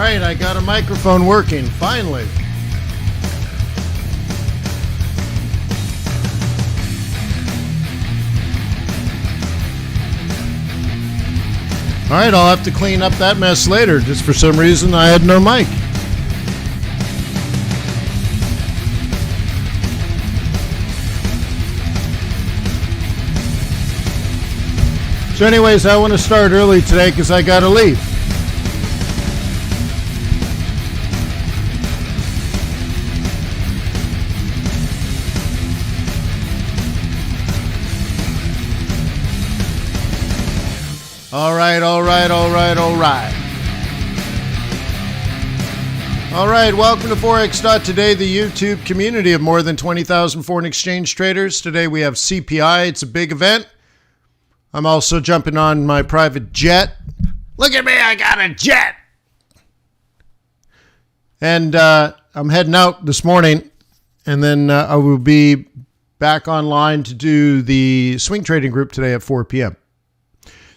right, I got a microphone working, finally. All right, I'll have to clean up that mess later. Just for some reason, I had no mic. So anyways, I want to start early today because I got to leave. All right. All right, welcome to Forex.Today, the YouTube community of more than 20,000 foreign exchange traders. Today we have CPI. It's a big event. I'm also jumping on my private jet. Look at me, I got a jet. And I'm heading out this morning, and then I will be back online to do the swing trading group today at 4 p.m.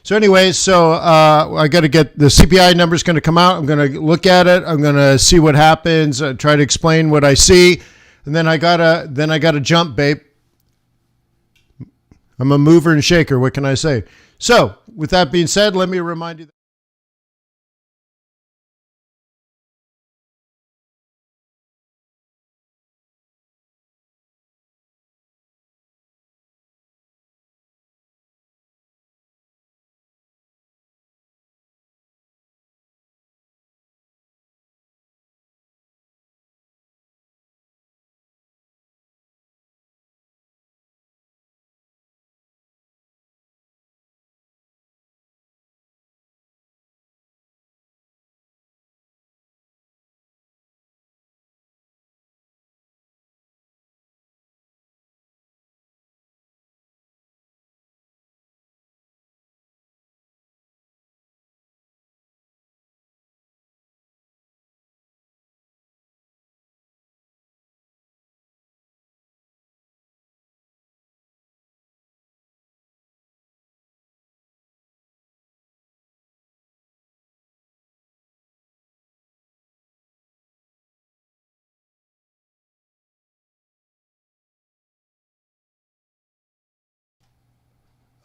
So anyways, I got to get the CPI numbers going to come out. I'm going to look at it. I'm going to see what happens, try to explain what I see. And then I got to jump, babe. I'm a mover and shaker. What can I say? So with that being said, let me remind you.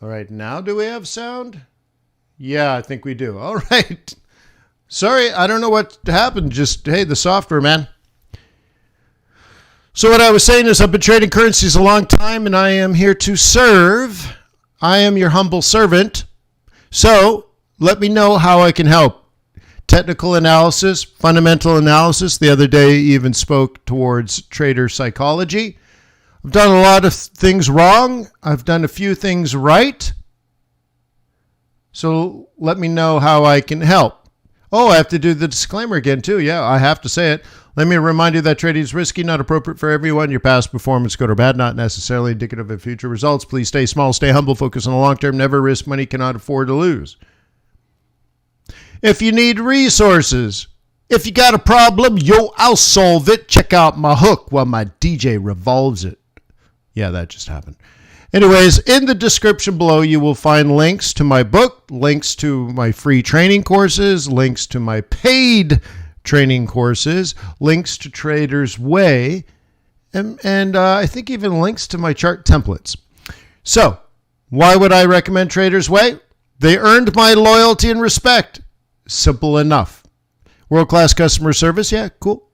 All right, now do we have sound? Yeah, I think we do. All right. Sorry, I don't know what happened. Just, hey, the software, man. So what I was saying is I've been trading currencies a long time, and I am here to serve. I am your humble servant. So let me know how I can help. Technical analysis, fundamental analysis. The other day even spoke towards trader psychology. I've done a lot of things wrong. I've done a few things right. So let me know how I can help. Oh, I have to do the disclaimer again too. Yeah, I have to say it. Let me remind you that trading is risky, not appropriate for everyone. Your past performance, good or bad, not necessarily indicative of future results. Please stay small, stay humble, focus on the long term. Never risk money, cannot afford to lose. If you need resources, if you got a problem, I'll solve it. Check out my hook while my DJ revolves it. Yeah, that just happened. Anyways, in the description below, you will find links to my book, links to my free training courses, links to my paid training courses, links to Trader's Way, and I think even links to my chart templates. So, why would I recommend Trader's Way? They earned my loyalty and respect. Simple enough. World-class customer service, yeah, cool.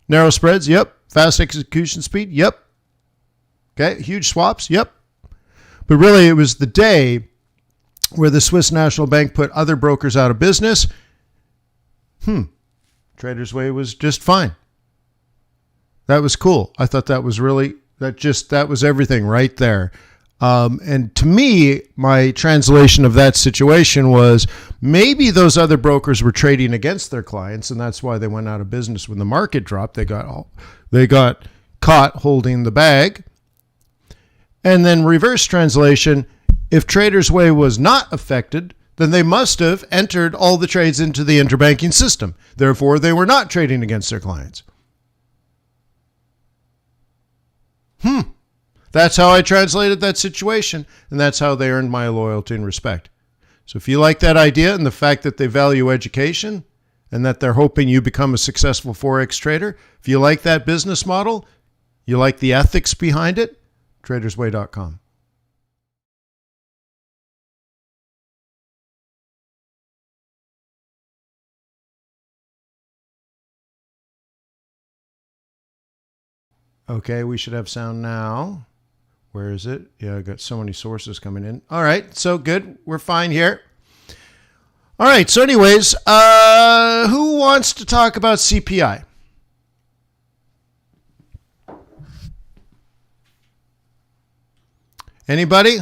Narrow spreads, yep. Fast execution speed, yep. Okay, huge swaps, yep. But really, it was the day where the Swiss National Bank put other brokers out of business. Trader's Way was just fine. That was cool. I thought that was really, that was everything right there. And to me, my translation of that situation was maybe those other brokers were trading against their clients, and that's why they went out of business when the market dropped. They got caught holding the bag. And then reverse translation, if Trader's Way was not affected, then they must have entered all the trades into the interbanking system. Therefore, they were not trading against their clients. That's how I translated that situation, and that's how they earned my loyalty and respect. So if you like that idea and the fact that they value education, and that they're hoping you become a successful Forex trader. If you like that business model, you like the ethics behind it, tradersway.com. Okay, we should have sound now. Where is it? Yeah, I got so many sources coming in. All right, so good. We're fine here. All right, so anyways, who wants to talk about CPI? Anybody?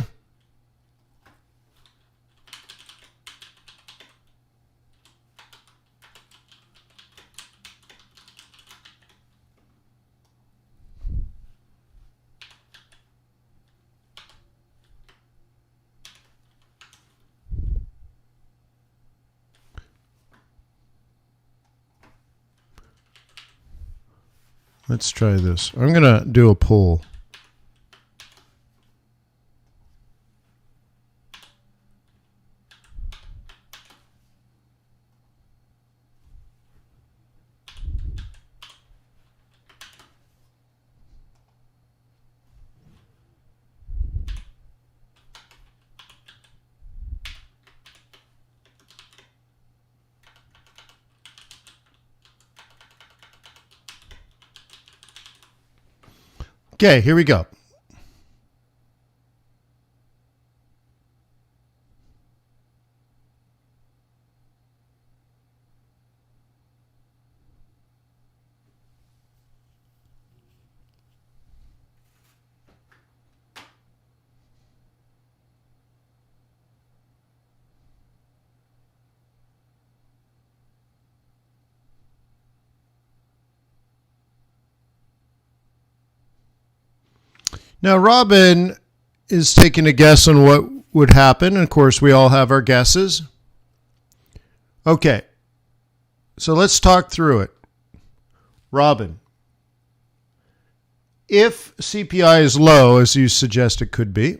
Let's try this. I'm going to do a poll. Okay, here we go. Now, Robin is taking a guess on what would happen. And of course, we all have our guesses. Okay, so let's talk through it. Robin, if CPI is low, as you suggest it could be,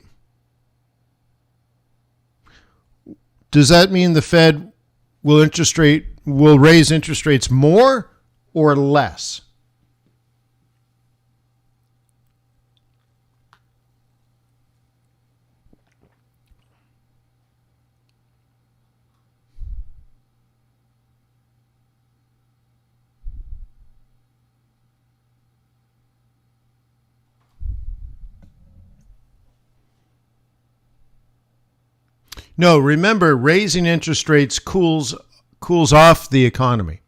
does that mean the Fed will raise interest rates more or less? No, remember, raising interest rates cools off the economy.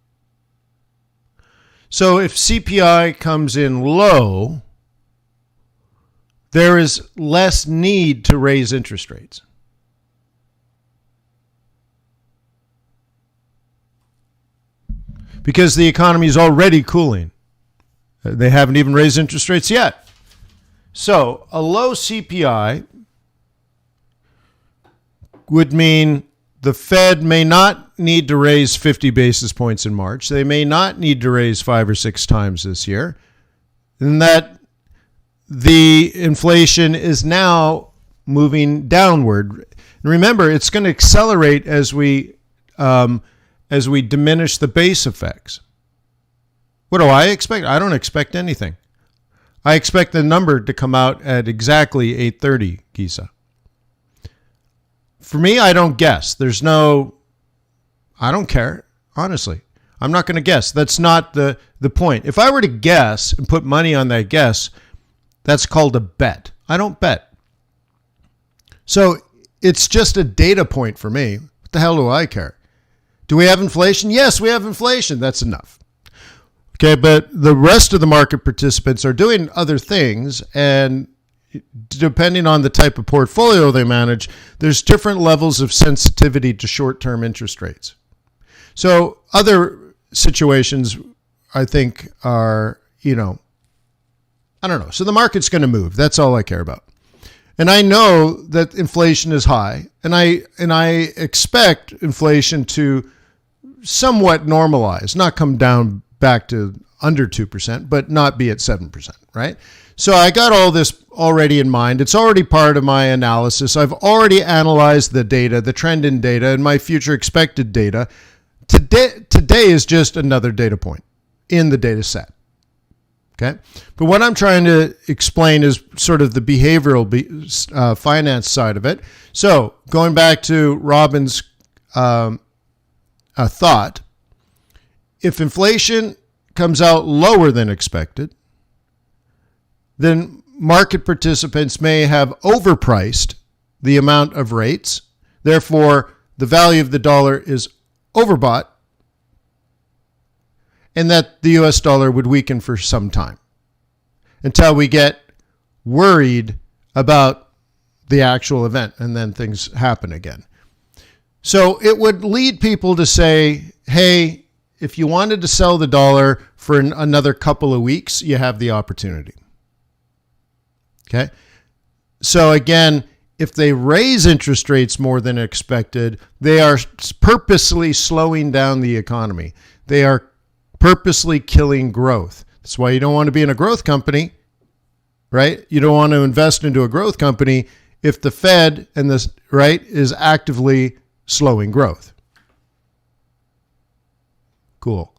So if CPI comes in low, there is less need to raise interest rates. Because the economy is already cooling. They haven't even raised interest rates yet. So a low CPI would mean the Fed may not need to raise 50 basis points in March. They may not need to raise 5 or 6 times this year. And that the inflation is now moving downward. And remember, it's going to accelerate as we diminish the base effects. What do I expect? I don't expect anything. I expect the number to come out at exactly 8:30, Gisa. For me, I don't guess. I don't care, honestly. I'm not going to guess. That's not the point. If I were to guess and put money on that guess, that's called a bet. I don't bet. So it's just a data point for me. What the hell do I care? Do we have inflation? Yes, we have inflation. That's enough. Okay, but the rest of the market participants are doing other things, and depending on the type of portfolio they manage, there's different levels of sensitivity to short-term interest rates. So other situations, I think, are, I don't know. So the market's going to move. That's all I care about. And I know that inflation is high, and I expect inflation to somewhat normalize, not come down back to under 2%, but not be at 7%, right? So I got all this already in mind. It's already part of my analysis. I've already analyzed the data, the trend in data, and my future expected data today is just another data point in the data set. Okay. But what I'm trying to explain is sort of the behavioral finance side of it. So going back to Robin's thought, if inflation comes out lower than expected, then market participants may have overpriced the amount of rates. Therefore, the value of the dollar is overbought, and that the US dollar would weaken for some time until we get worried about the actual event, and then things happen again. So it would lead people to say, hey, if you wanted to sell the dollar for another couple of weeks, you have the opportunity. Okay. So again, if they raise interest rates more than expected, they are purposely slowing down the economy. They are purposely killing growth. That's why you don't want to be in a growth company, right? You don't want to invest into a growth company if the Fed and this, right, is actively slowing growth. Cool.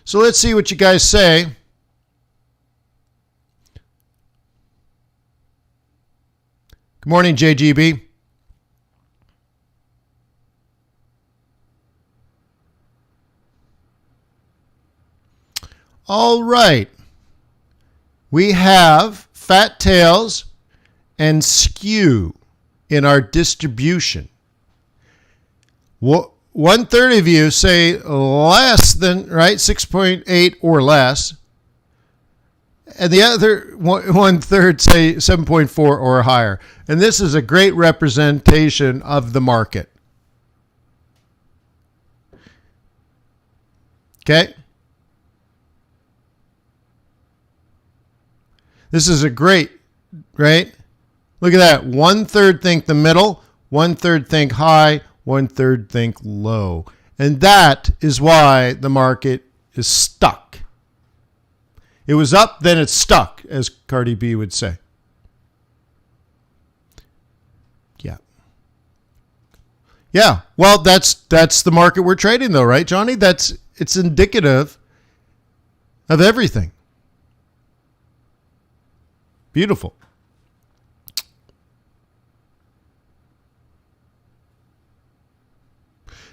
So let's see what you guys say. Good morning, JGB. All right. We have fat tails and skew in our distribution. 1/3 of you say less than, right, 6.8 or less. And the other 1/3 say 7.4 or higher. And this is a great representation of the market. Okay? This is a great, right? Look at that. 1/3 think the middle, 1/3 think high, 1/3 think low. And that is why the market is stuck. It was up, then it's stuck, as Cardi B would say. Yeah. Yeah. Well, that's the market we're trading though, right, Johnny? It's indicative of everything. Beautiful.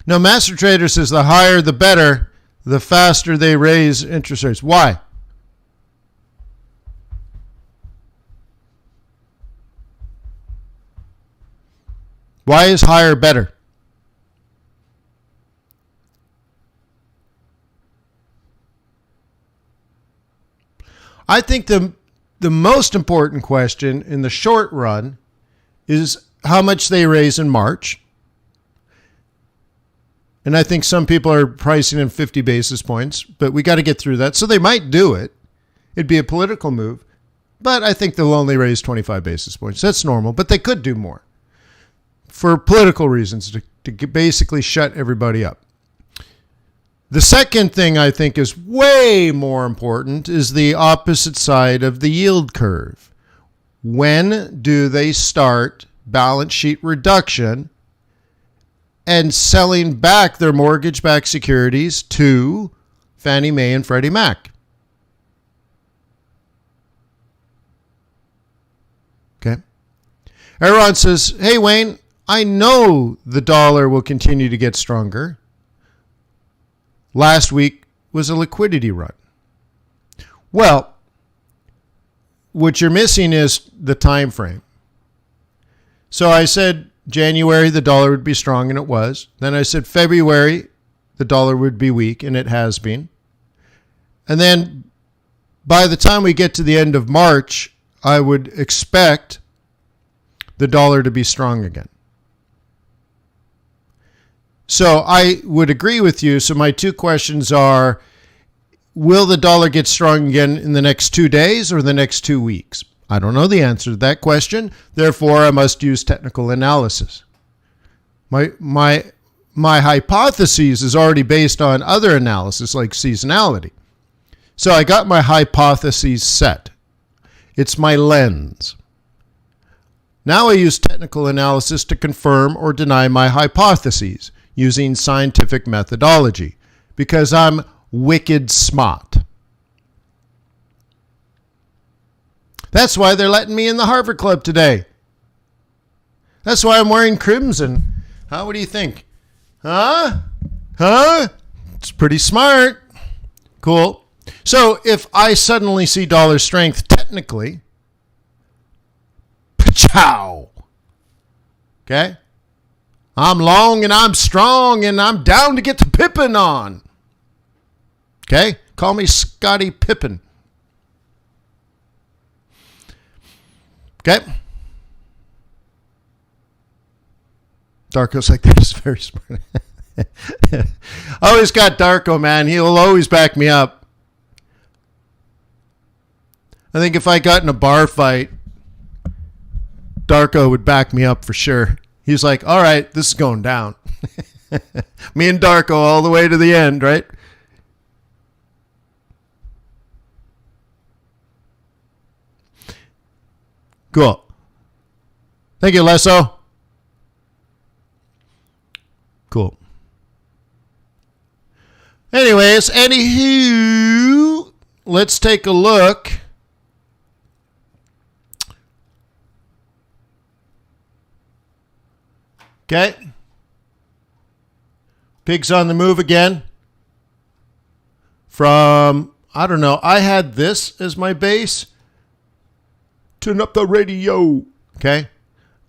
Now, Master Trader says the higher the better, the faster they raise interest rates. Why? Why is higher better? I think the most important question in the short run is how much they raise in March. And I think some people are pricing in 50 basis points, but we got to get through that. So they might do it. It'd be a political move, but I think they'll only raise 25 basis points. That's normal, but they could do more for political reasons to basically shut everybody up. The second thing I think is way more important is the opposite side of the yield curve. When do they start balance sheet reduction and selling back their mortgage-backed securities to Fannie Mae and Freddie Mac? Okay. Aaron says, hey, Wayne, I know the dollar will continue to get stronger. Last week was a liquidity run. Well, what you're missing is the time frame. So I said January the dollar would be strong, and it was. Then I said February the dollar would be weak, and it has been. And then by the time we get to the end of March, I would expect the dollar to be strong again. So I would agree with you. So my two questions are, will the dollar get strong again in the next 2 days or the next 2 weeks? I don't know the answer to that question. Therefore, I must use technical analysis. My hypothesis is already based on other analysis like seasonality. So I got my hypotheses set. It's my lens. Now I use technical analysis to confirm or deny my hypotheses. using scientific methodology because I'm wicked smart. That's why they're letting me in the Harvard Club today. That's why I'm wearing crimson. What do you think? Huh? It's pretty smart. Cool. So if I suddenly see dollar strength, technically, pachow. Okay? I'm long and I'm strong and I'm down to get the Pippin on. Okay? Call me Scottie Pippen. Okay? Darko's like, that is very smart. I always got Darko, man. He'll always back me up. I think if I got in a bar fight, Darko would back me up for sure. He's like, all right, this is going down. Me and Darko all the way to the end, right? Cool. Thank you, Lesso. Cool. Anyways, anywho, let's take a look. Okay. Pigs on the move again. From, I don't know, I had this as my base. Turn up the radio. Okay.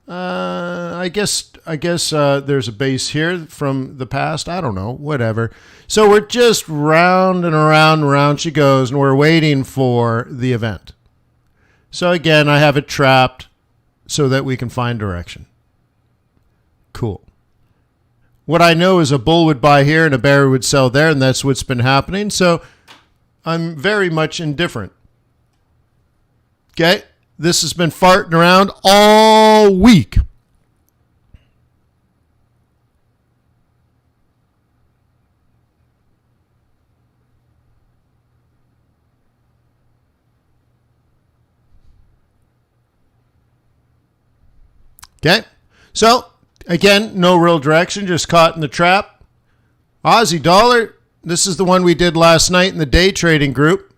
I guess there's a base here from the past. I don't know, whatever. So we're just round and around she goes, and we're waiting for the event. So again, I have it trapped so that we can find direction. Cool. What I know is a bull would buy here and a bear would sell there, and that's what's been happening. So I'm very much indifferent. Okay? This has been farting around all week. Okay? So, again, no real direction, just caught in the trap. Aussie dollar, this is the one we did last night in the day trading group.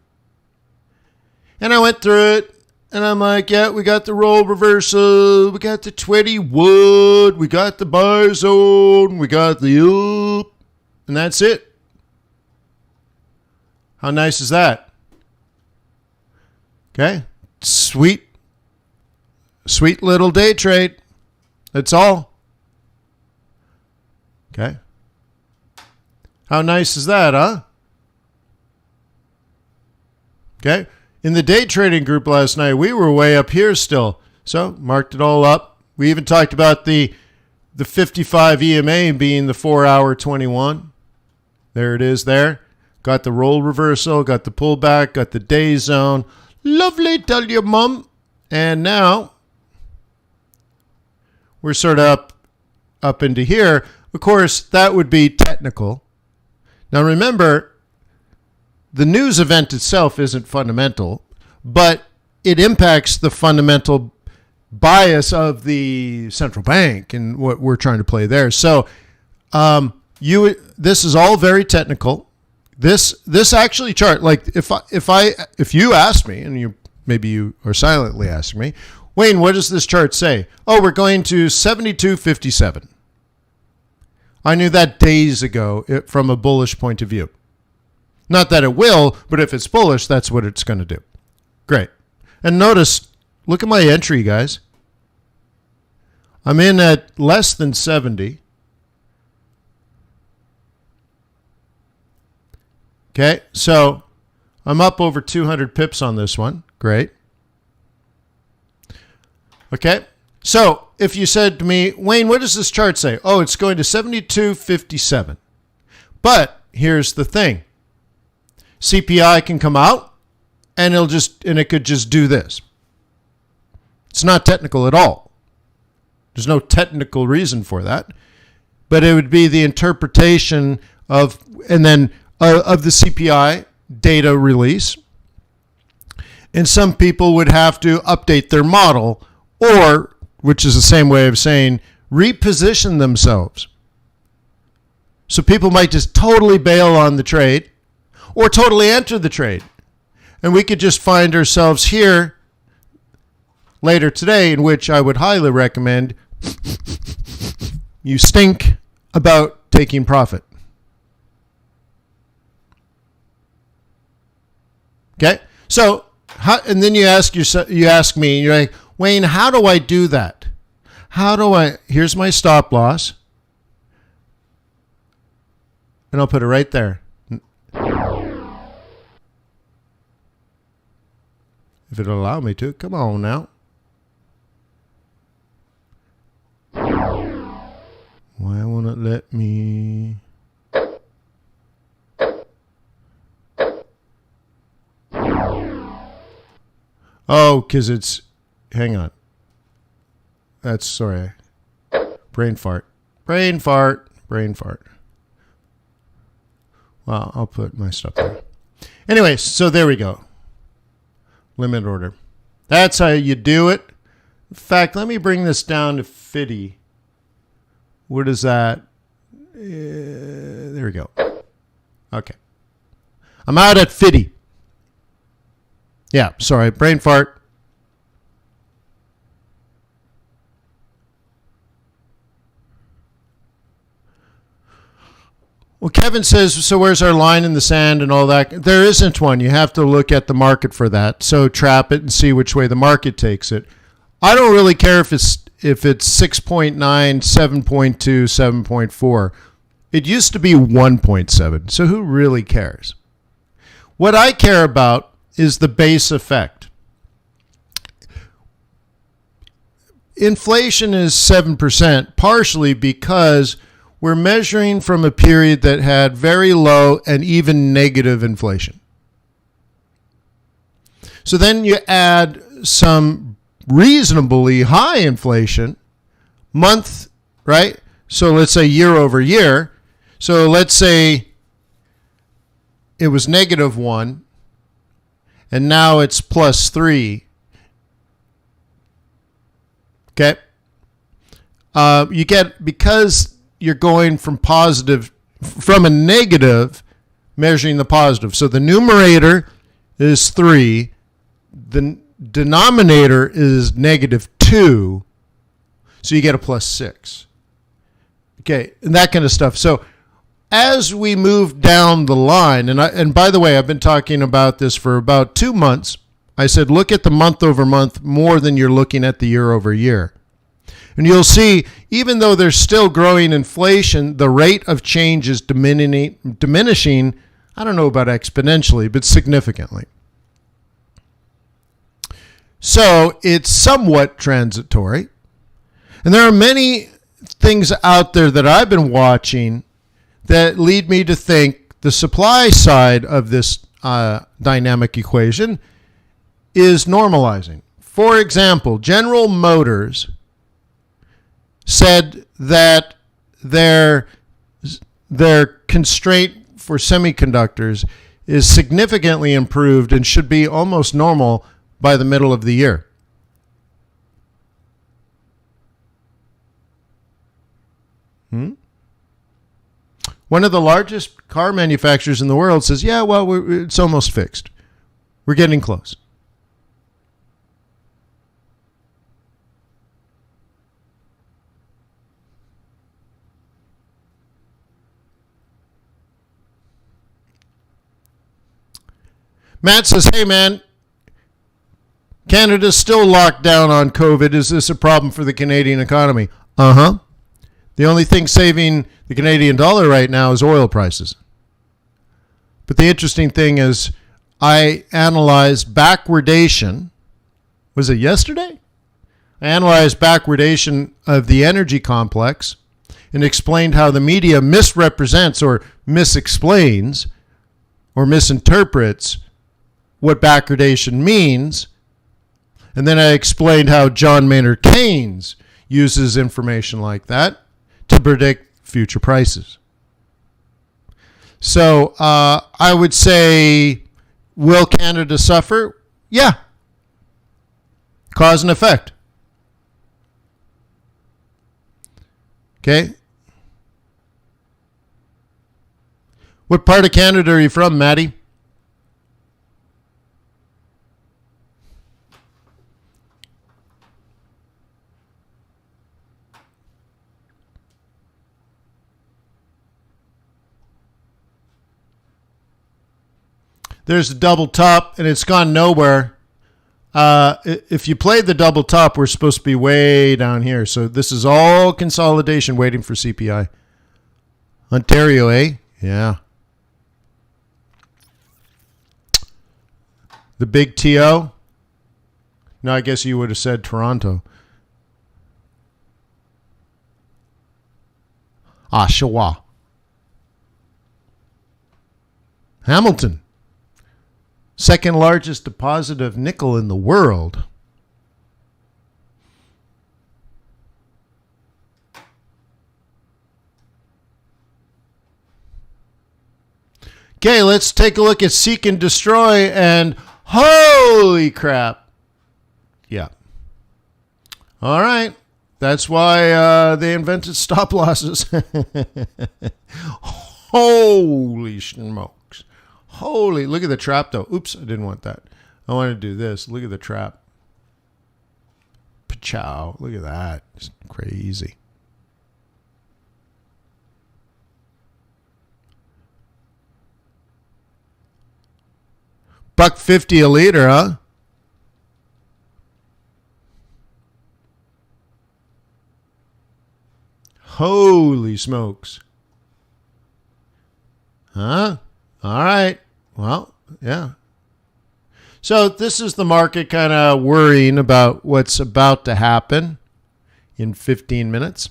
And I went through it, and I'm like, yeah, we got the roll reversal, we got the 20 wood, we got the buy zone, we got the up, and that's it. How nice is that? Okay? Sweet little day trade. That's all. Okay. How nice is that, huh? Okay. In the day trading group last night, we were way up here still. So, marked it all up. We even talked about the 55 EMA being the 4-hour 21. There it is there. Got the roll reversal, got the pullback, got the day zone. Lovely, tell you, mum. And now we're sort of up into here. Of course, that would be technical. Now remember, the news event itself isn't fundamental, but it impacts the fundamental bias of the central bank and what we're trying to play there. So this is all very technical. This actually chart, like if you asked me, and maybe you are silently asking me, Wayne, what does this chart say? Oh, we're going to 72.57. I knew that days ago from a bullish point of view. Not that it will, but if it's bullish, that's what it's going to do. Great. And notice, look at my entry, guys. I'm in at less than 70. Okay, so I'm up over 200 pips on this one. Great. Okay, so if you said to me, Wayne, what does this chart say? Oh, it's going to 72.57. But here's the thing. CPI can come out and it could just do this. It's not technical at all. There's no technical reason for that. But it would be the interpretation of the CPI data release. And some people would have to update their model, or, which is the same way of saying, reposition themselves. So people might just totally bail on the trade or totally enter the trade. And we could just find ourselves here later today, in which I would highly recommend you stink about taking profit. Okay? So, and then you ask me, and you're like, Wayne, how do I do that? Here's my stop loss. And I'll put it right there. If it'll allow me to. Come on now. Why won't it let me? Oh, because it's, hang on. That's, sorry. Brain fart. Well, I'll put my stuff there. Anyway, so there we go. Limit order. That's how you do it. In fact, let me bring this down to 50. What is that? There we go. Okay. I'm out at 50. Yeah, sorry, brain fart. Well, Kevin says, so where's our line in the sand and all that? There isn't one. You have to look at the market for that. So trap it and see which way the market takes it. I don't really care if it's 6.9, 7.2, 7.4. It used to be 1.7. So who really cares? What I care about is the base effect. Inflation is 7%, partially because we're measuring from a period that had very low and even negative inflation. So then you add some reasonably high inflation month, right? So let's say year over year. So let's say it was -1 and now it's +3. Okay. You get, because you're going from a negative, measuring the positive. So the numerator is 3. The denominator is -2. So you get a +6. Okay. And that kind of stuff. So as we move down the line, and by the way, I've been talking about this for about 2 months. I said, look at the month over month more than you're looking at the year over year. And you'll see, even though there's still growing inflation, the rate of change is diminishing, I don't know about exponentially, but significantly. So it's somewhat transitory. And there are many things out there that I've been watching that lead me to think the supply side of this dynamic equation is normalizing. For example, General Motors said that their constraint for semiconductors is significantly improved and should be almost normal by the middle of the year. One of the largest car manufacturers in the world says, yeah, well, it's almost fixed. We're getting close. Matt says, hey, man, Canada's still locked down on COVID. Is this a problem for the Canadian economy? Uh-huh. The only thing saving the Canadian dollar right now is oil prices. But the interesting thing is I analyzed backwardation. Was it yesterday? I analyzed backwardation of the energy complex and explained how the media misrepresents or misexplains or misinterprets what backwardation means. And then I explained how John Maynard Keynes uses information like that to predict future prices. So I would say, will Canada suffer? Yeah. Cause and effect. Okay. What part of Canada are you from, Maddie? There's a double top, and it's gone nowhere. If you played the double top, we're supposed to be way down here. So this is all consolidation waiting for CPI. Ontario, eh? Yeah. The big TO? No, I guess you would have said Toronto. Oshawa. Hamilton. Second largest deposit of nickel in the world. Okay, let's take a look at Seek and Destroy, and holy crap. Yeah. All right. That's why they invented stop losses. Holy smokes. Holy, look at the trap though. Oops, I didn't want that. I want to do this. Look at the trap. Pachow. Look at that. It's crazy. $1.50 a liter, huh? Holy smokes. Huh? All right. Well, yeah. So this is the market kind of worrying about what's about to happen in 15 minutes.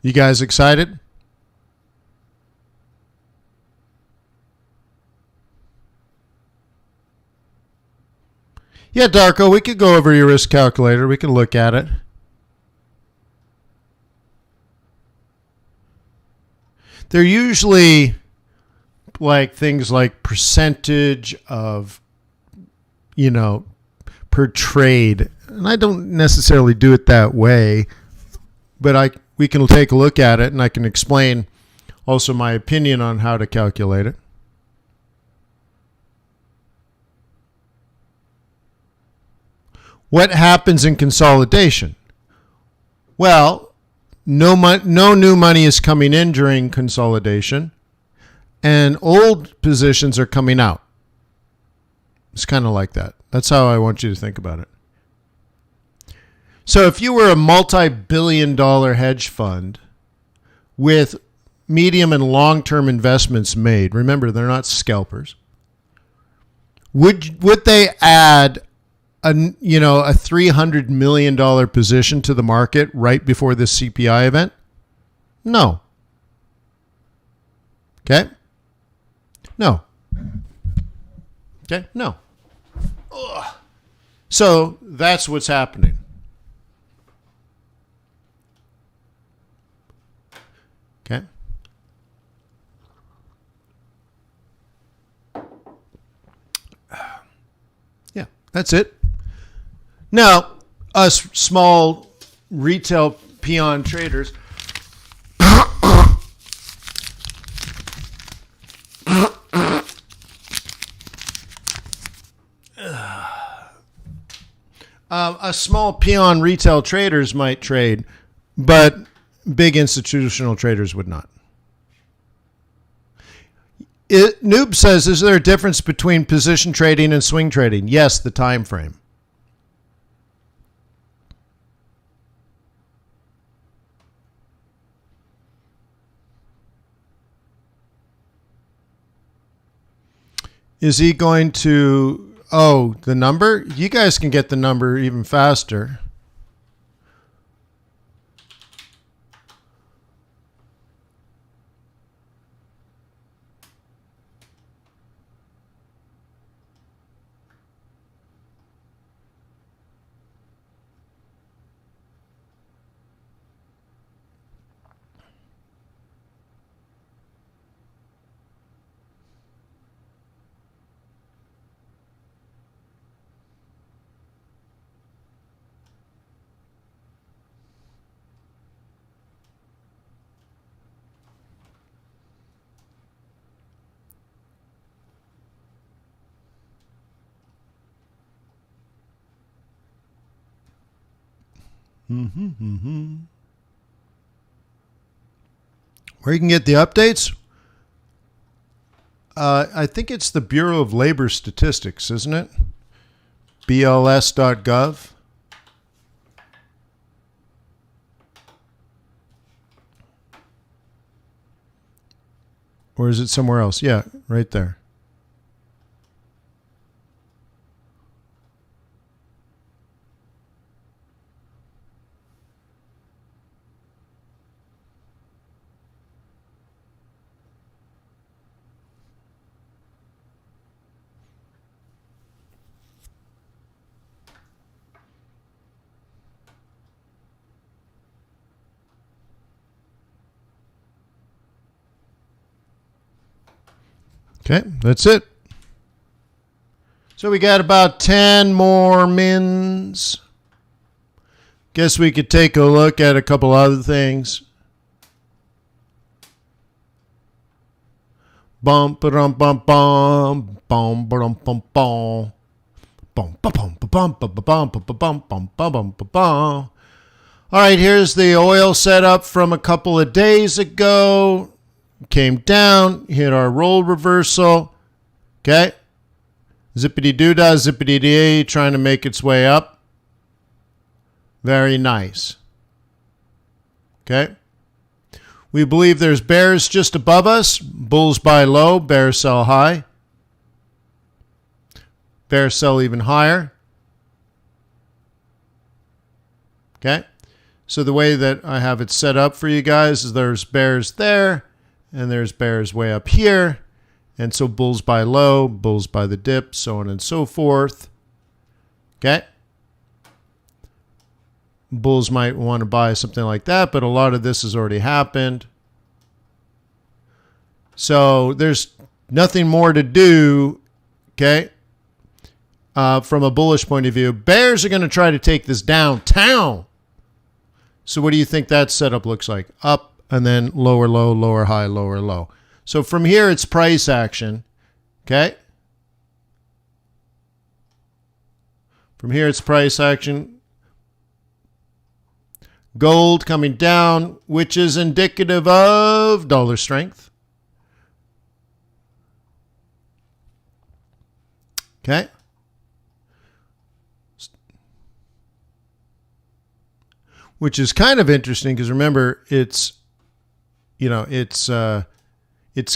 You guys excited? Yeah, Darko, we could go over your risk calculator. We can look at it. They're usually like things like percentage of, per trade. And I don't necessarily do it that way, but we can take a look at it, and I can explain also my opinion on how to calculate it. What happens in consolidation? Well, no new money is coming in during consolidation, and old positions are coming out. It's kind of like that. That's how I want you to think about it. So if you were a multi-billion-dollar hedge fund with medium and long-term investments made, remember they're not scalpers, would they add a $300 million position to the market right before this CPI event? No. Okay? No. Okay? No. Ugh. So that's what's happening. Okay? Yeah, that's it. Now, us small retail peon traders, us small peon retail traders might trade, but big institutional traders would not. Noob says, is there a difference between position trading and swing trading? Yes, the time frame. Is he going to, the number? You guys can get the number even faster. Where you can get the updates? I think it's the Bureau of Labor Statistics, isn't it? BLS.gov. Or is it somewhere else? Yeah, right there. Okay, that's it. So we got about 10 more mins. Guess we could take a look at a couple other things. Bum ba-dum bum bum bum ba-dum bum bum bum bum bum bum bum bum bum bum bum bum. All right, here's the oil setup from a couple of days ago. Came down, hit our roll reversal. Okay. Zippity-doo-dah, zippity-dee, trying to make its way up. Very nice. Okay. We believe there's bears just above us. Bulls buy low, bears sell high. Bears sell even higher. Okay. So the way that I have it set up for you guys is there's bears there. And there's bears way up here. And so bulls buy low, bulls buy the dip, so on and so forth. Okay. Bulls might want to buy something like that, but a lot of this has already happened. So there's nothing more to do, okay, from a bullish point of view. Bears are going to try to take this downtown. So what do you think that setup looks like? Up. And then lower low, lower high, lower low. So from here, it's price action. Okay. From here, it's price action. Gold coming down, which is indicative of dollar strength. Okay. Which is kind of interesting because remember, it's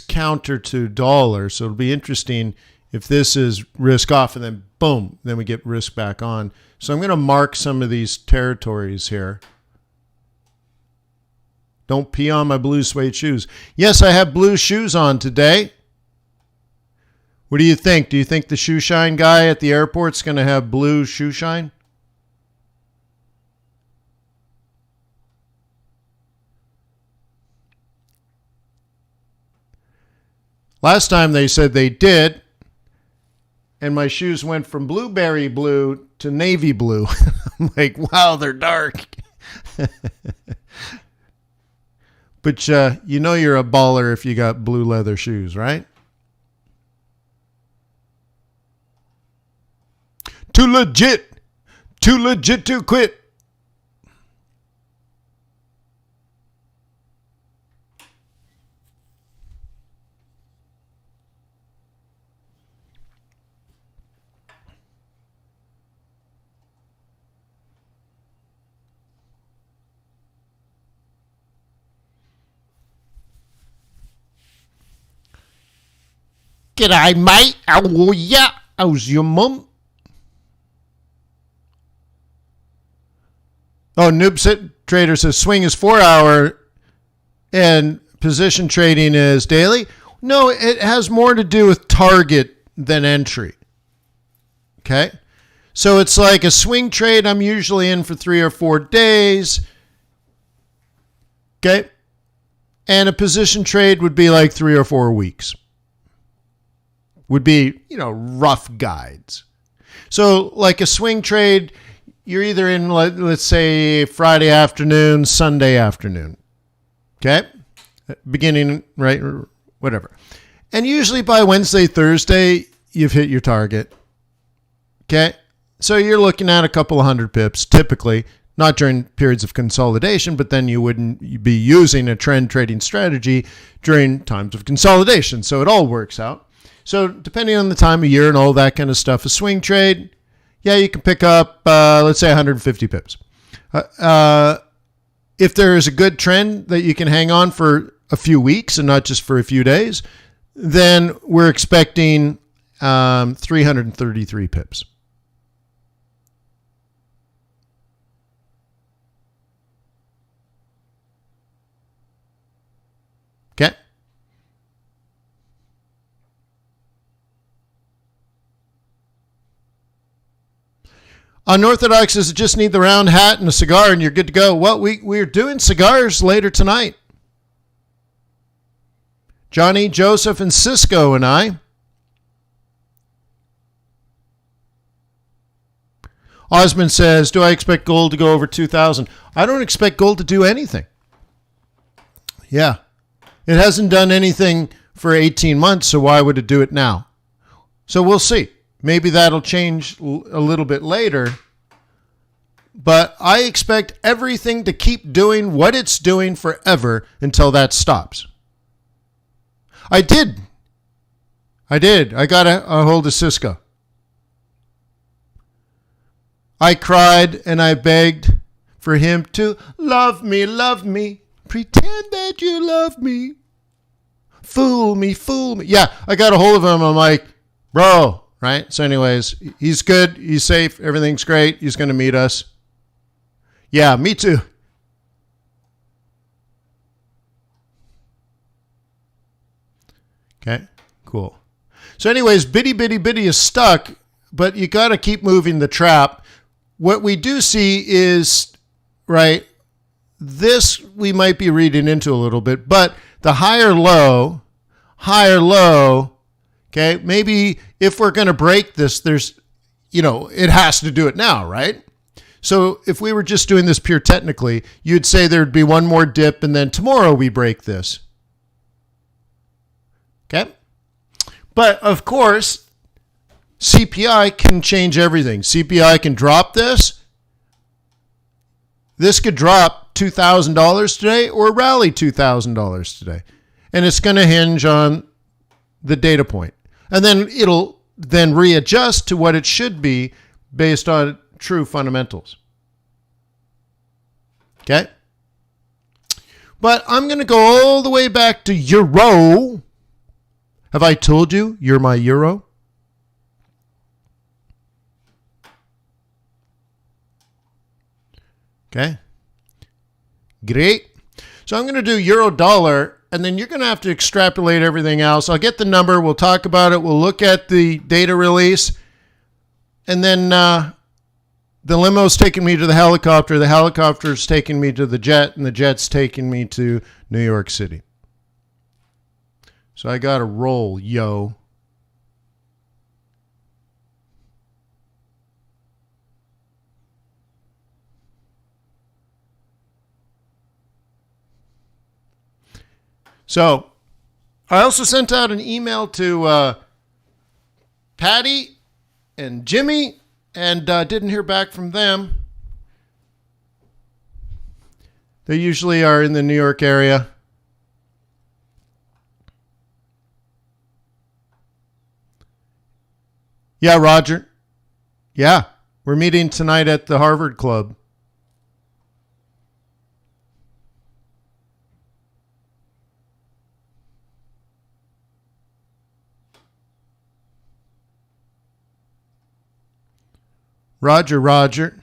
counter to dollar. So it'll be interesting if this is risk off and then boom, then we get risk back on. So I'm going to mark some of these territories here. Don't pee on my blue suede shoes. Yes, I have blue shoes on today. What do you think? Do you think the shoe shine guy at the airport's going to have blue shoe shine? Last time they said they did, and my shoes went from blueberry blue to navy blue. I'm like, wow, they're dark. But you know you're a baller if you got blue leather shoes, right? Too legit to quit. G'day, mate. How are ya? How's your mum? Oh, Noob Trader says swing is 4 hour and position trading is daily. No, it has more to do with target than entry. Okay. So it's like a swing trade. I'm usually in for 3 or 4 days. Okay. And a position trade would be like 3 or 4 weeks. Would be, rough guides. So like a swing trade, you're either in, let's say, Friday afternoon, Sunday afternoon. Okay? Beginning, right? Or whatever. And usually by Wednesday, Thursday, you've hit your target. Okay? So you're looking at a couple of hundred pips, typically. not during periods of consolidation, but then you wouldn't be using a trend trading strategy during times of consolidation. So it all works out. So depending on the time of year and all that kind of stuff, a swing trade, yeah, you can pick up, let's say 150 pips. If there is a good trend that you can hang on for a few weeks and not just for a few days, then we're expecting 333 pips. Okay. Unorthodox is just need the round hat and a cigar and you're good to go. Well, we're doing cigars later tonight. Johnny, Joseph, and Cisco and I. Osmond says, do I expect gold to go over 2,000? I don't expect gold to do anything. Yeah. It hasn't done anything for 18 months, so why would it do it now? So we'll see. Maybe that'll change a little bit later. But I expect everything to keep doing what it's doing forever until that stops. I did. I got a hold of Cisco. I cried and I begged for him to love me. Pretend that you love me. Fool me. Yeah, I got a hold of him. I'm like, bro, right? So anyways, he's good. He's safe. Everything's great. He's going to meet us. Yeah, me too. Okay, cool. So anyways, bitty is stuck, but you got to keep moving the trap. What we do see is, right, this we might be reading into a little bit, but the higher low, okay, maybe if we're going to break this, there's, it has to do it now, right? So if we were just doing this pure technically, you'd say there'd be one more dip and then tomorrow we break this. Okay? But of course, CPI can change everything. CPI can drop this. This could drop $2,000 today or rally $2,000 today. And it's going to hinge on the data point. And then it'll then readjust to what it should be based on true fundamentals. Okay? But I'm going to go all the way back to euro. Have I told you you're my euro? Okay. Great. So I'm going to do euro dollar, and then you're going to have to extrapolate everything else. I'll get the number. We'll talk about it. We'll look at the data release. And then the limo's taking me to the helicopter. The helicopter's taking me to the jet, and the jet's taking me to New York City. So I got to roll, yo. So I also sent out an email to Patty and Jimmy and didn't hear back from them. They usually are in the New York area. Yeah, Roger. Yeah, we're meeting tonight at the Harvard Club. Roger.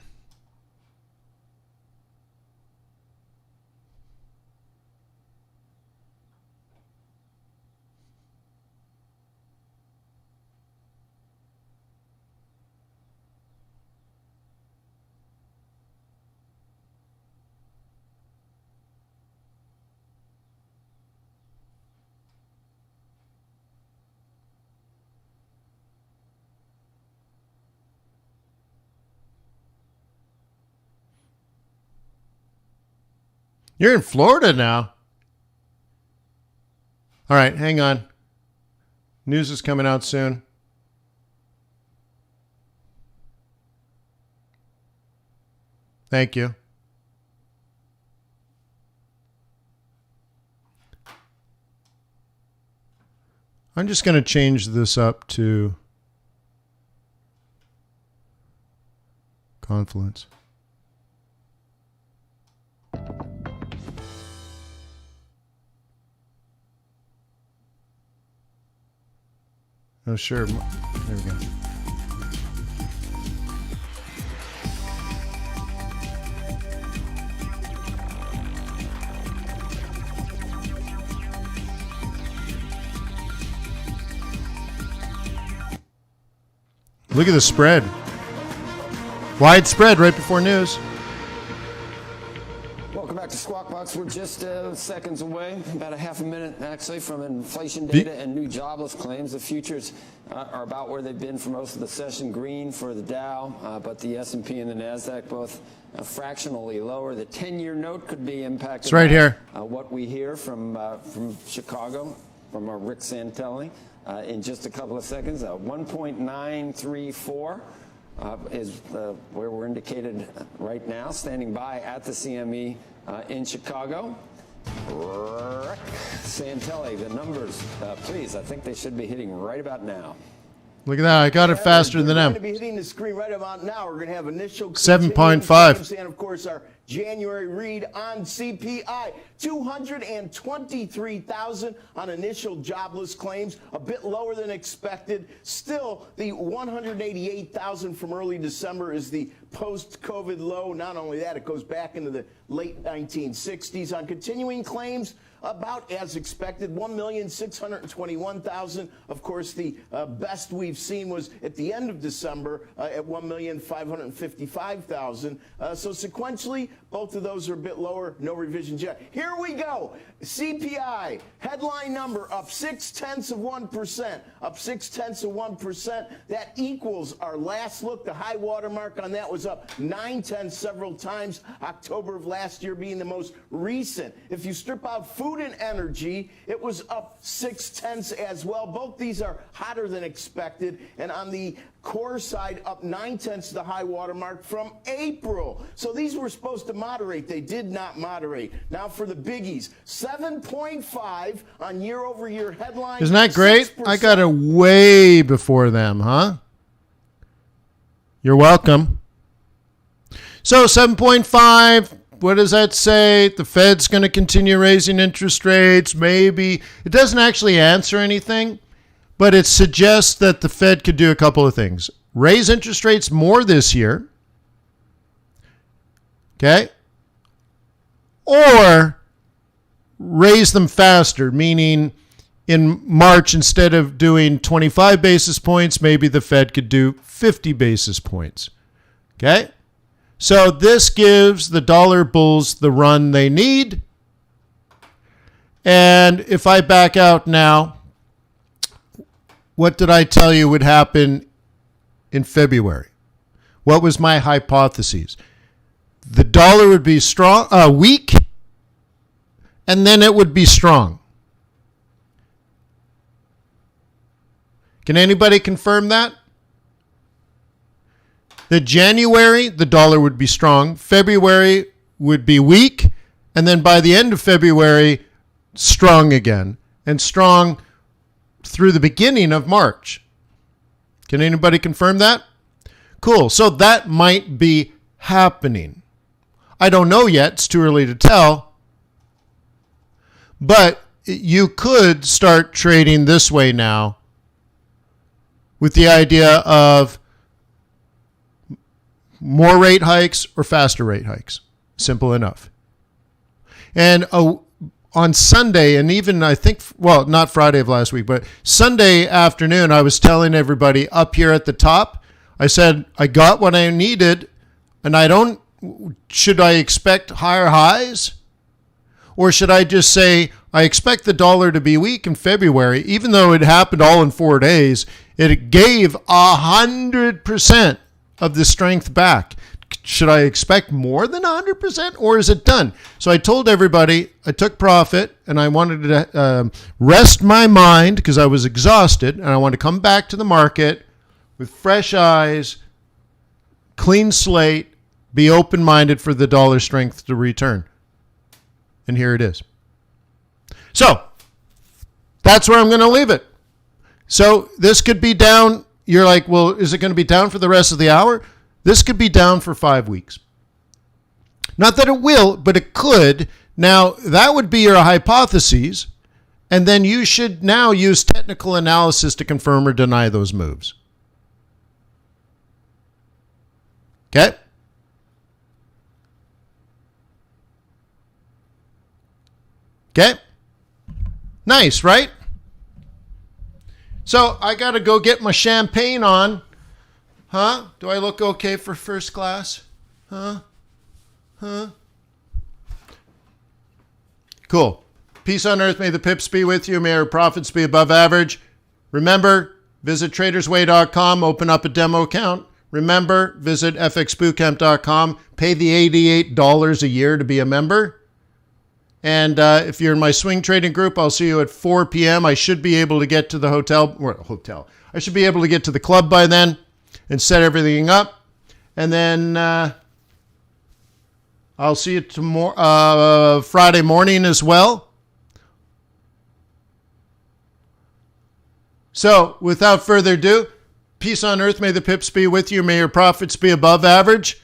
You're in Florida now. All right, hang on. News is coming out soon. Thank you. I'm just going to change this up to Confluence. Oh, sure. There we go. Look at the spread. Wide spread right before news. Welcome back to Squawk Box. We're just seconds away, about a half a minute actually, from inflation data and new jobless claims. The futures are about where they've been for most of the session. Green for the Dow, but the S&P and the NASDAQ both fractionally lower. The 10-year note could be impacted. It's right here. What we hear from Chicago, from our Rick Santelli, in just a couple of seconds. 1.934. Is where we're indicated right now, standing by at the CME in Chicago. Rick Santelli, the numbers, please. I think they should be hitting right about now. Look at that. I got it faster than them. We're going to be hitting the screen right about now. We're going to have initial 7.5. And, of course, our January read on CPI. 223,000 on initial jobless claims, a bit lower than expected. Still, the 188,000 from early December is the post-COVID low. Not only that, it goes back into the late 1960s. On continuing claims, about as expected, 1,621,000. Of course, the best we've seen was at the end of December at 1,555,000. So sequentially, both of those are a bit lower. No revisions yet. Here we go. CPI headline number up 0.6%. Up 0.6%. That equals our last look. The high water mark on that was up 0.9 several times. October of last year being the most recent. If you strip out food and energy, it was up 0.6 as well. Both these are hotter than expected. And on the core side, up 0.9, the high water mark from April. So these were supposed to moderate. They did not moderate. Now for the biggies, 7.5 on year-over-year headlines. Isn't that great? 6%. I got it way before them, huh? You're welcome. So 7.5. What does that say? The Fed's going to continue raising interest rates. Maybe. It doesn't actually answer anything, but it suggests that the Fed could do a couple of things. Raise interest rates more this year. Okay? Or raise them faster, meaning in March, instead of doing 25 basis points, maybe the Fed could do 50 basis points. Okay? So this gives the dollar bulls the run they need. And if I back out now, what did I tell you would happen in February? What was my hypothesis? The dollar would be strong, weak, and then it would be strong. Can anybody confirm that? That January, the dollar would be strong. February would be weak. And then by the end of February, strong again. And strong through the beginning of March. Can anybody confirm that? Cool. So that might be happening. I don't know yet. It's too early to tell. But you could start trading this way now with the idea of more rate hikes or faster rate hikes. Simple enough. And on Sunday, and even I think, well, not Friday of last week, but Sunday afternoon, I was telling everybody up here at the top, I said, I got what I needed, and should I expect higher highs? Or should I just say, I expect the dollar to be weak in February, even though it happened all in 4 days, it gave 100% of the strength back. Should I expect more than 100%, or is it done? So I told everybody I took profit and I wanted to rest my mind because I was exhausted, and I wanted to come back to the market with fresh eyes, clean slate, be open-minded for the dollar strength to return. And here it is. So that's where I'm going to leave it. So this could be down. You're like, well, is it going to be down for the rest of the hour? This could be down for 5 weeks. Not that it will, but it could. Now, that would be your hypotheses. And then you should now use technical analysis to confirm or deny those moves. Okay? Okay? Nice, right? So I got to go get my champagne on. Huh? Do I look okay for first class? Huh? Cool. Peace on earth. May the pips be with you. May our profits be above average. Remember, visit tradersway.com. Open up a demo account. Remember, visit fxbootcamp.com. Pay the $88 a year to be a member. And if you're in my swing trading group, I'll see you at 4 p.m. I should be able to get to the hotel. I should be able to get to the club by then and set everything up. And then I'll see you tomorrow, Friday morning as well. So without further ado, peace on earth. May the pips be with you. May your profits be above average.